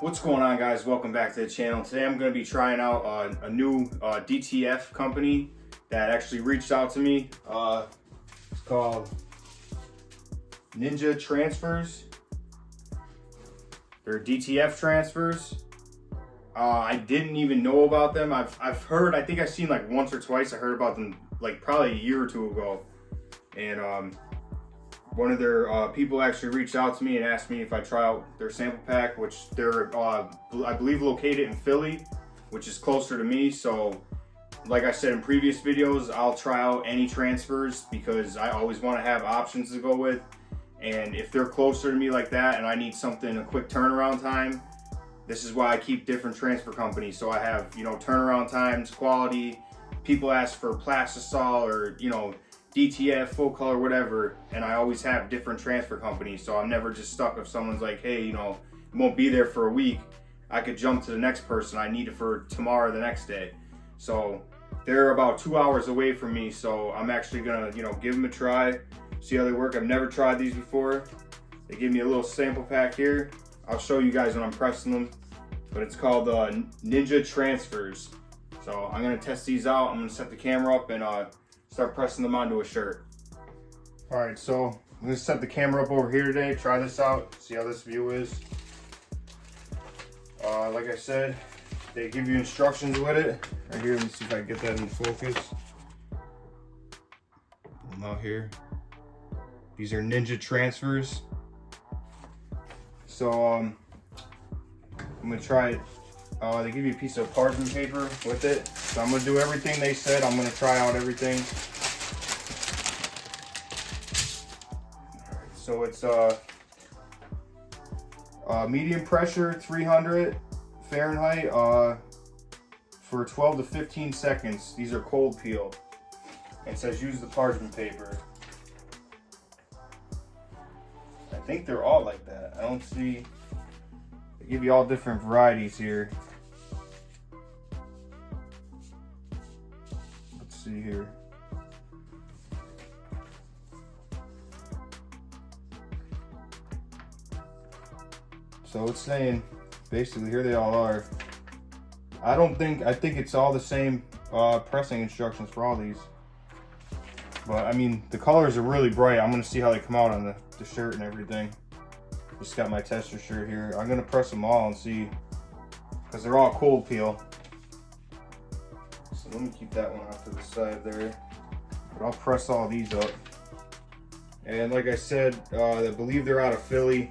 What's going on, guys? Welcome back to the channel. Today I'm going to be trying out a new DTF company that actually reached out to me. It's called DTF TRANSFERS. They're DTF transfers. I didn't even know about them. I've heard, I think I've seen like once or twice. I heard about them like probably a year or two ago. And one of their people actually reached out to me and asked me if I try out their sample pack, which they're, I believe, located in Philly, which is closer to me. So, like I said in previous videos, I'll try out any transfers because I always want to have options to go with. And if they're closer to me like that and I need something, a quick turnaround time, this is why I keep different transfer companies. So I have, you know, turnaround times, quality. People ask for plastisol or, you know, DTF, full color, whatever, and I always have different transfer companies, so I'm never just stuck if someone's like, hey, you know, it won't be there for a week. I could jump to the next person. I need it for tomorrow or the next day. So they're about 2 hours away from me, so I'm actually gonna, you know, give them a try, see how they work. I've never tried these before. They give me a little sample pack here. I'll show you guys when I'm pressing them, but it's called DTF TRANSFERS. So I'm gonna test these out. I'm gonna set the camera up and start pressing them onto a shirt. All right, so I'm gonna set the camera up over here today, try this out, see how this view is. Like I said, they give you instructions with it. Right here, let me see if I can get that in focus. I'm out here. These are DTF TRANSFERS. So I'm gonna try it. They give you a piece of parchment paper with it. So I'm gonna do everything they said. I'm gonna try out everything. So it's medium pressure, 300 Fahrenheit, for 12 to 15 seconds. These are cold peel. It says use the parchment paper. I think they're all like that. I don't see, they give you all different varieties here. See here. So it's saying basically here they all are. I think it's all the same pressing instructions for all these. But I mean, the colors are really bright. I'm gonna see how they come out on the shirt and everything. Just got my tester shirt here. I'm gonna press them all and see, because they're all cold peel. So let me keep that one off to the side there. But I'll press all these up. And like I said, I believe they're out of Philly.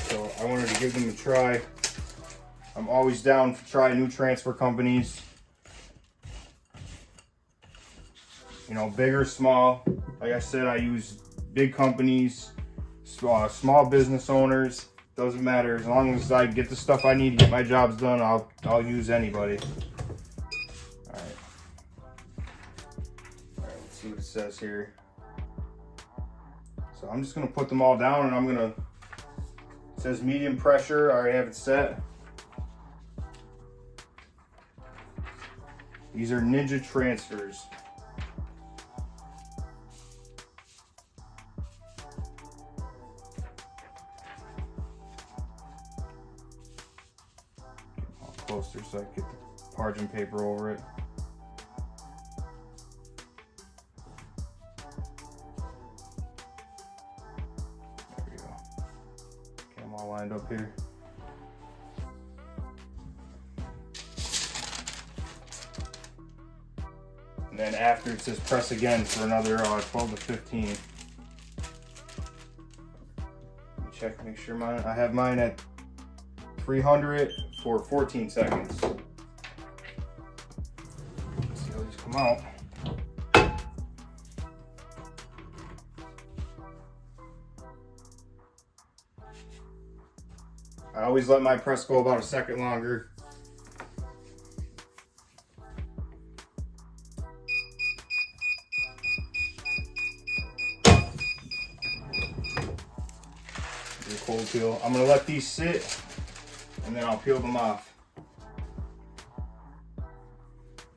So I wanted to give them a try. I'm always down to try new transfer companies. You know, big or small. Like I said, I use big companies, small business owners. Doesn't matter, as long as I get the stuff I need to get my jobs done, I'll use anybody. All right, let's see what it says here. So I'm just gonna put them all down, and it says medium pressure. I already have it set. These are DTF TRANSFERS. Closer so I can get the parchment paper over it. There we go. Okay, I'm all lined up here. And then after it says press again for another 12 to 15. Let me check, make sure I have mine at 300 for 14 seconds. Let's see how these come out. I always let my press go about a second longer. Do a cold peel. I'm gonna let these sit and then I'll peel them off.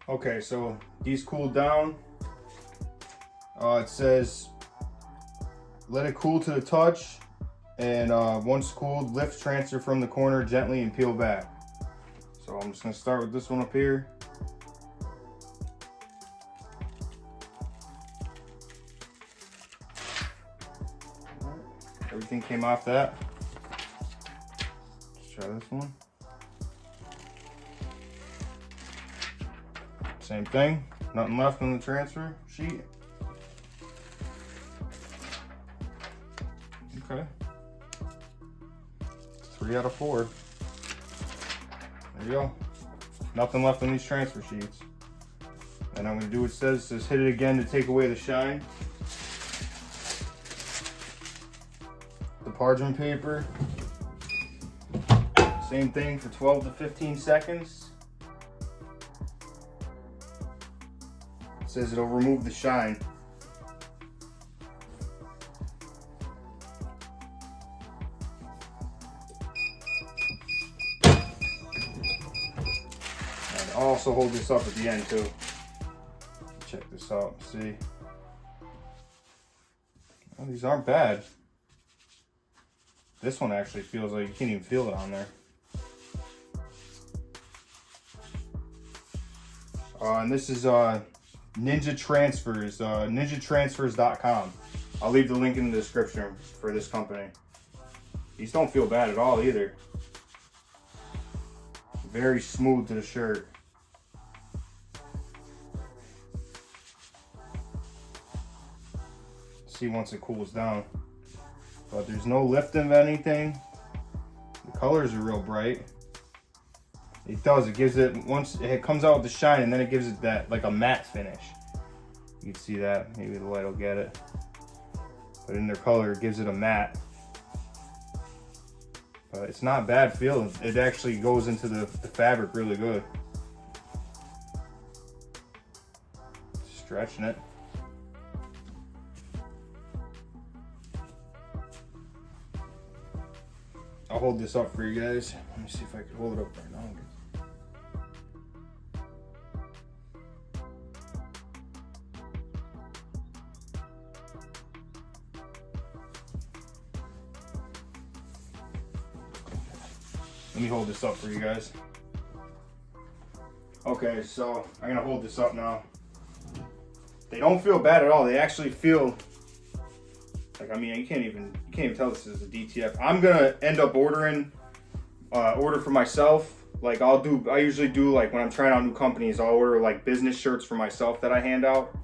Okay, so these cooled down. It says let it cool to the touch, and once cooled, lift transfer from the corner gently and peel back. So I'm just gonna start with this one up here. Everything came off that. Let's try this one. Same thing, nothing left on the transfer sheet. Okay. 3 out of 4. There you go. Nothing left on these transfer sheets. And I'm gonna do what it says. It says hit it again to take away the shine. The parchment paper. Same thing for 12 to 15 seconds. It says it'll remove the shine. I'll also hold this up at the end too. Check this out, see. Well, these aren't bad. This one actually feels like you can't even feel it on there. And this is Ninja Transfers, ninjatransfers.com. I'll leave the link in the description for this company. These don't feel bad at all either. Very smooth to the shirt. See once it cools down, but there's no lift of anything. The colors are real bright. It gives it, once it comes out with the shine, and then it gives it that like a matte finish. You can see that, maybe the light will get it, but in their color it gives it a matte. But it's not bad feel. It actually goes into the fabric really good. Stretching it. I'll hold this up for you guys. Let me see if I can hold it up right now. Let me hold this up for you guys. Okay, so I'm gonna hold this up now. They don't feel bad at all. They actually feel like, I mean, you can't even tell this is a DTF. I'm gonna end up ordering order for myself. Like I usually do, like when I'm trying out new companies, I'll order like business shirts for myself that I hand out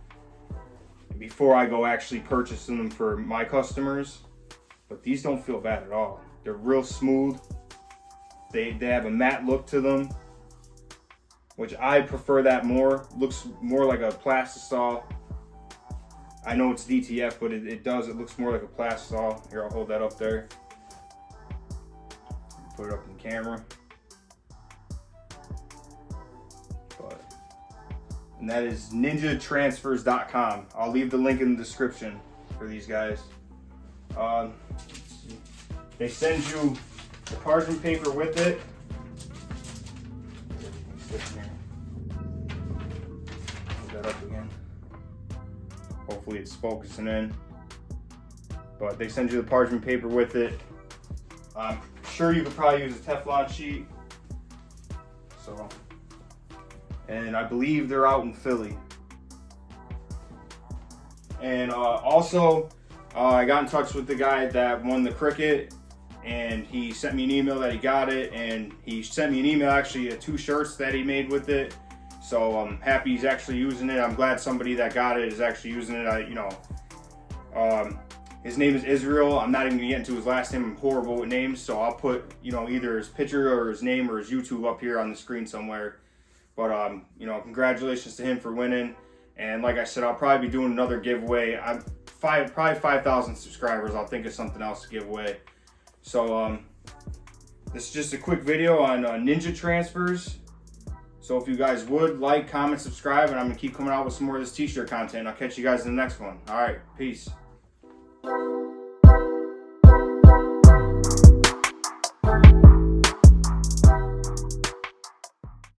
before I go actually purchasing them for my customers. But these don't feel bad at all. They're real smooth. They have a matte look to them, which I prefer that more. Looks more like a plastisol. I know it's DTF, but it looks more like a plastisol. Here, I'll hold that up there. Put it up in camera. And that is ninjatransfers.com. I'll leave the link in the description for these guys. They send you the parchment paper with it. Hold that up again. Hopefully it's focusing in. But they send you the parchment paper with it. I'm sure you could probably use a Teflon sheet. So, and I believe they're out in Philly. And also, I got in touch with the guy that won the cricket, and he sent me an email that he got it, and he sent me an email actually of 2 shirts that he made with it. So I'm happy he's actually using it. I'm glad somebody that got it is actually using it. His name is Israel. I'm not even gonna get into his last name. I'm horrible with names, so I'll put either his picture or his name or his YouTube up here on the screen somewhere. But congratulations to him for winning. And like I said, I'll probably be doing another giveaway. I'm probably 5,000 subscribers. I'll think of something else to give away. So This is just a quick video on Ninja transfers. So if you guys would like, comment, subscribe, and I'm gonna keep coming out with some more of this t-shirt content. I'll catch you guys in the next one. All right, peace.